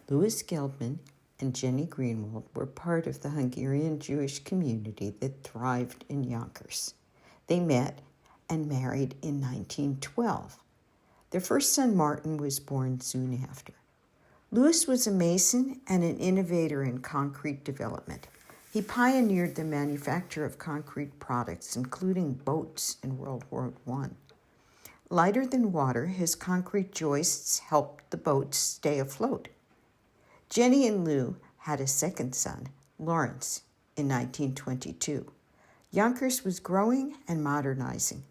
Louis Gelbman and Jenny Greenwald were part of the Hungarian Jewish community that thrived in Yonkers. They met and married in 1912. Their first son, Martin, was born soon after. Louis was a mason and an innovator in concrete development. He pioneered the manufacture of concrete products, including boats in World War I. Lighter than water, his concrete joists helped the boats stay afloat. Jenny and Lou had a second son, Lawrence, in 1922. Yonkers was growing and modernizing.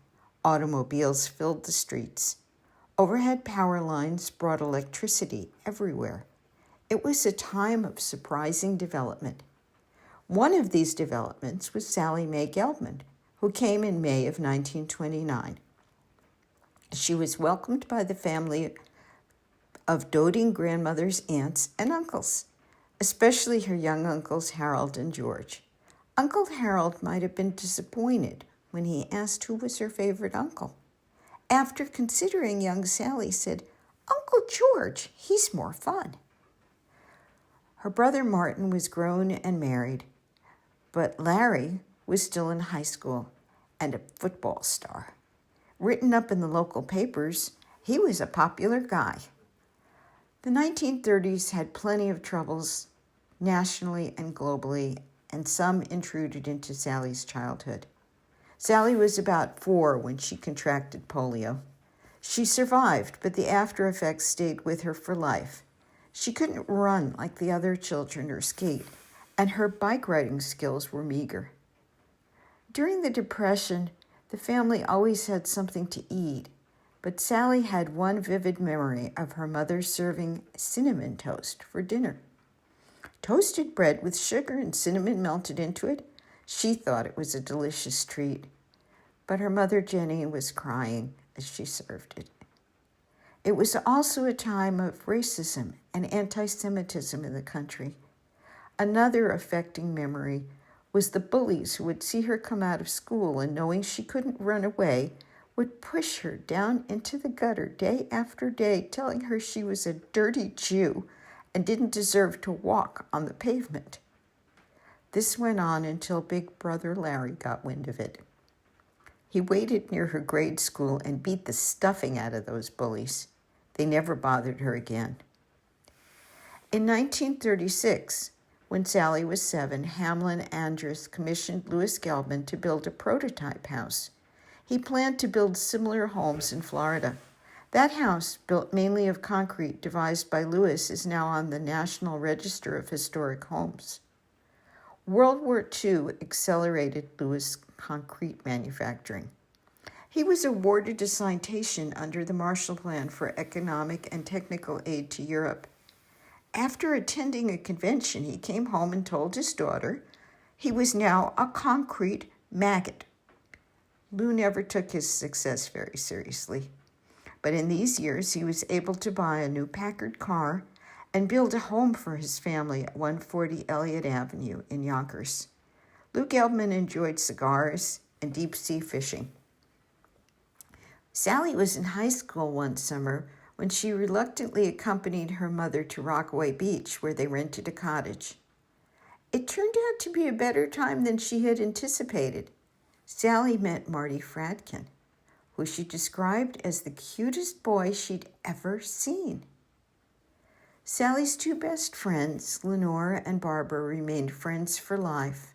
Automobiles filled the streets. Overhead power lines brought electricity everywhere. It was a time of surprising development. One of these developments was Sally Mae Gelbman, who came in May of 1929. She was welcomed by the family of doting grandmother's aunts and uncles, especially her young uncles Harold and George. Uncle Harold might have been disappointed when he asked who was her favorite uncle. After considering, young Sally said, "Uncle George, he's more fun." Her brother Martin was grown and married, but Larry was still in high school and a football star. Written up in the local papers, he was a popular guy. The 1930s had plenty of troubles nationally and globally, and some intruded into Sally's childhood. Sally was about 4 when she contracted polio. She survived, but the after effects stayed with her for life. She couldn't run like the other children or skate, and her bike riding skills were meager. During the Depression, the family always had something to eat, but Sally had one vivid memory of her mother serving cinnamon toast for dinner. Toasted bread with sugar and cinnamon melted into it. She thought it was a delicious treat, but her mother, Jenny, was crying as she served it. It was also a time of racism and anti-Semitism in the country. Another affecting memory was the bullies who would see her come out of school and, knowing she couldn't run away, would push her down into the gutter day after day, telling her she was a dirty Jew and didn't deserve to walk on the pavement. This went on until Big Brother Larry got wind of it. He waited near her grade school and beat the stuffing out of those bullies. They never bothered her again. In 1936, when Sally was 7, Hamlin Andrus commissioned Louis Gelbman to build a prototype house. He planned to build similar homes in Florida. That house, built mainly of concrete devised by Louis, is now on the National Register of Historic Homes. World War II accelerated Louis' concrete manufacturing. He was awarded a citation under the Marshall Plan for economic and technical aid to Europe. After attending a convention, he came home and told his daughter he was now a concrete maggot. Lou never took his success very seriously, but in these years he was able to buy a new Packard car and build a home for his family at 140 Elliott Avenue in Yonkers. Lou Gelbman enjoyed cigars and deep-sea fishing. Sally was in high school one summer when she reluctantly accompanied her mother to Rockaway Beach, where they rented a cottage. It turned out to be a better time than she had anticipated. Sally met Marty Fradkin, who she described as the cutest boy she'd ever seen. Sally's 2 best friends, Lenore and Barbara, remained friends for life,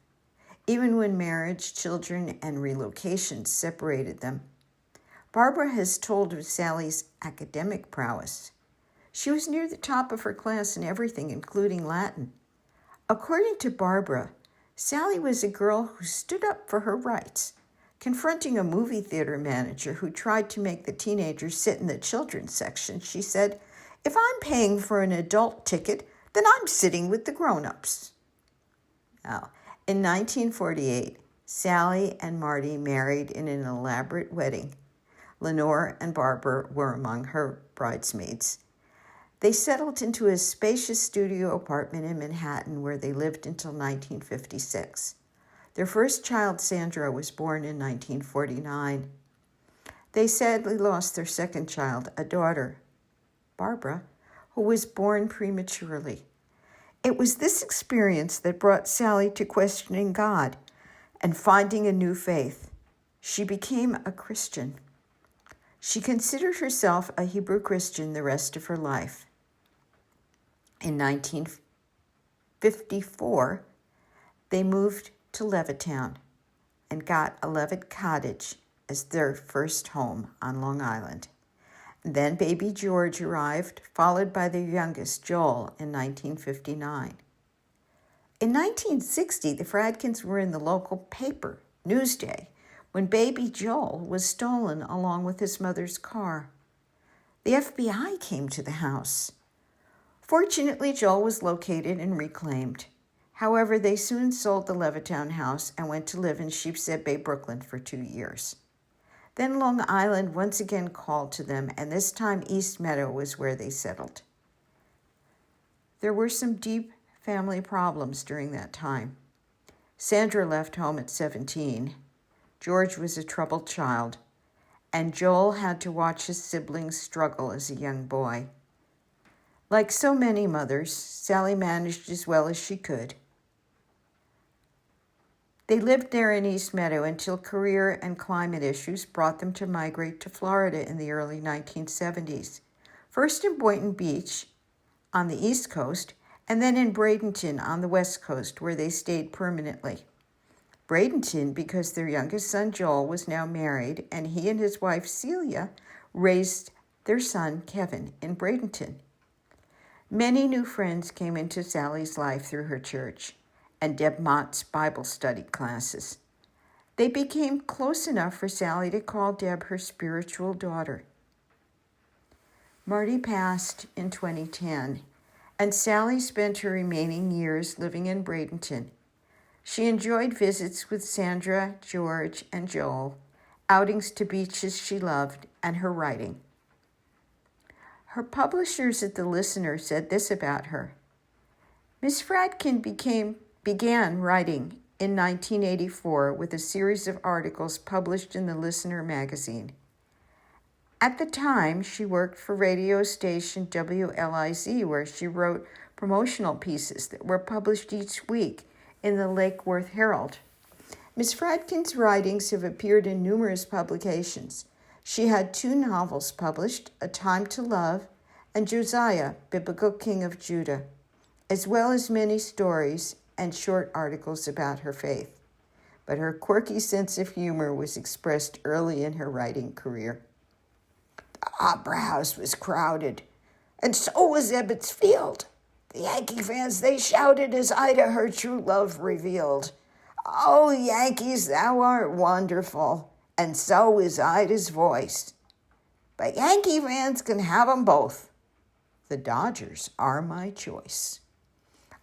even when marriage, children, and relocations separated them. Barbara has told of Sally's academic prowess. She was near the top of her class in everything, including Latin. According to Barbara, Sally was a girl who stood up for her rights. Confronting a movie theater manager who tried to make the teenagers sit in the children's section, she said, "If I'm paying for an adult ticket, then I'm sitting with the grown-ups." Now, in 1948, Sally and Marty married in an elaborate wedding. Lenore and Barbara were among her bridesmaids. They settled into a spacious studio apartment in Manhattan where they lived until 1956. Their first child, Sandra, was born in 1949. They sadly lost their second child, a daughter, Barbara, who was born prematurely. It was this experience that brought Sally to questioning God and finding a new faith. She became a Christian. She considered herself a Hebrew Christian the rest of her life. In 1954, they moved to Levittown and got a Levitt cottage as their first home on Long Island. Then baby George arrived, followed by their youngest, Joel, in 1959. In 1960, the Fradkins were in the local paper, Newsday, when baby Joel was stolen along with his mother's car. The FBI came to the house. Fortunately, Joel was located and reclaimed. However, they soon sold the Levittown house and went to live in Sheepshead Bay, Brooklyn for 2 years. Then Long Island once again called to them, and this time East Meadow was where they settled. There were some deep family problems during that time. Sandra left home at 17. George was a troubled child, and Joel had to watch his siblings struggle as a young boy. Like so many mothers, Sally managed as well as she could. They lived there in East Meadow until career and climate issues brought them to migrate to Florida in the early 1970s. First in Boynton Beach on the East Coast, and then in Bradenton on the West Coast, where they stayed permanently. Bradenton because their youngest son Joel was now married, and he and his wife Celia raised their son Kevin in Bradenton. Many new friends came into Sally's life through her church and Deb Mott's Bible study classes. They became close enough for Sally to call Deb her spiritual daughter. Marty passed in 2010, and Sally spent her remaining years living in Bradenton. She enjoyed visits with Sandra, George, and Joel, outings to beaches she loved, and her writing. Her publishers at The Listener said this about her. Miss Fradkin began writing in 1984 with a series of articles published in The Listener magazine. At the time, she worked for radio station WLIZ, where she wrote promotional pieces that were published each week in the Lake Worth Herald. Miss Fradkin's writings have appeared in numerous publications. She had 2 novels published, A Time to Love and Josiah, Biblical King of Judah, as well as many stories and short articles about her faith. But her quirky sense of humor was expressed early in her writing career. The Opera House was crowded, and so was Ebbets Field. The Yankee fans, they shouted as Ida her true love revealed. Oh, Yankees, thou art wonderful, and so is Ida's voice. But Yankee fans can have 'em both. The Dodgers are my choice.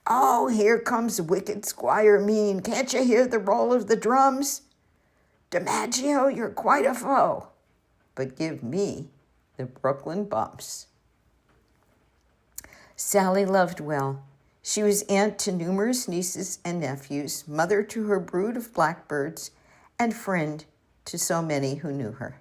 Oh, here comes wicked Squire Mean. Can't you hear the roll of the drums? DiMaggio, you're quite a foe, but give me the Brooklyn bumps. Sally loved well. She was aunt to numerous nieces and nephews, mother to her brood of blackbirds, and friend to so many who knew her.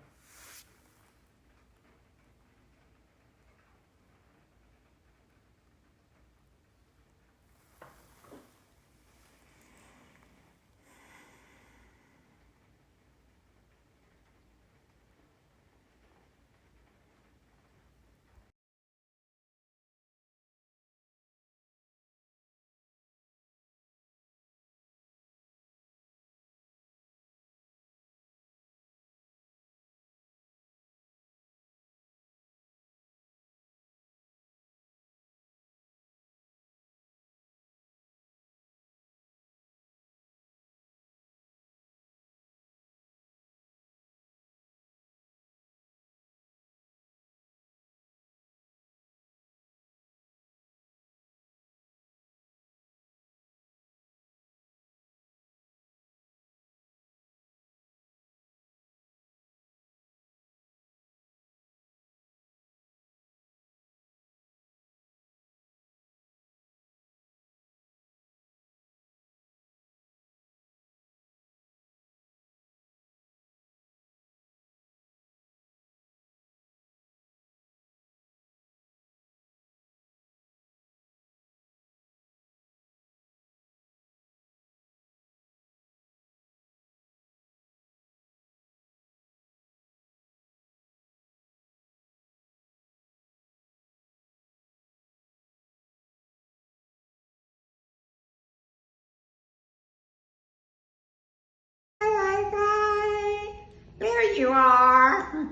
you are.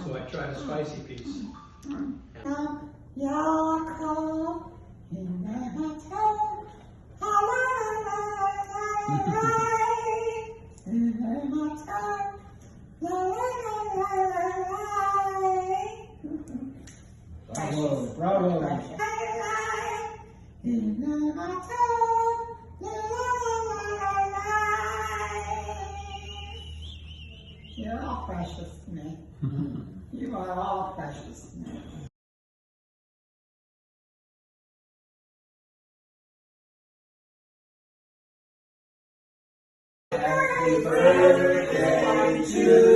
So I tried a spicy piece. Bravo, bravo. You're all precious to me. You are all precious to me. Happy birthday to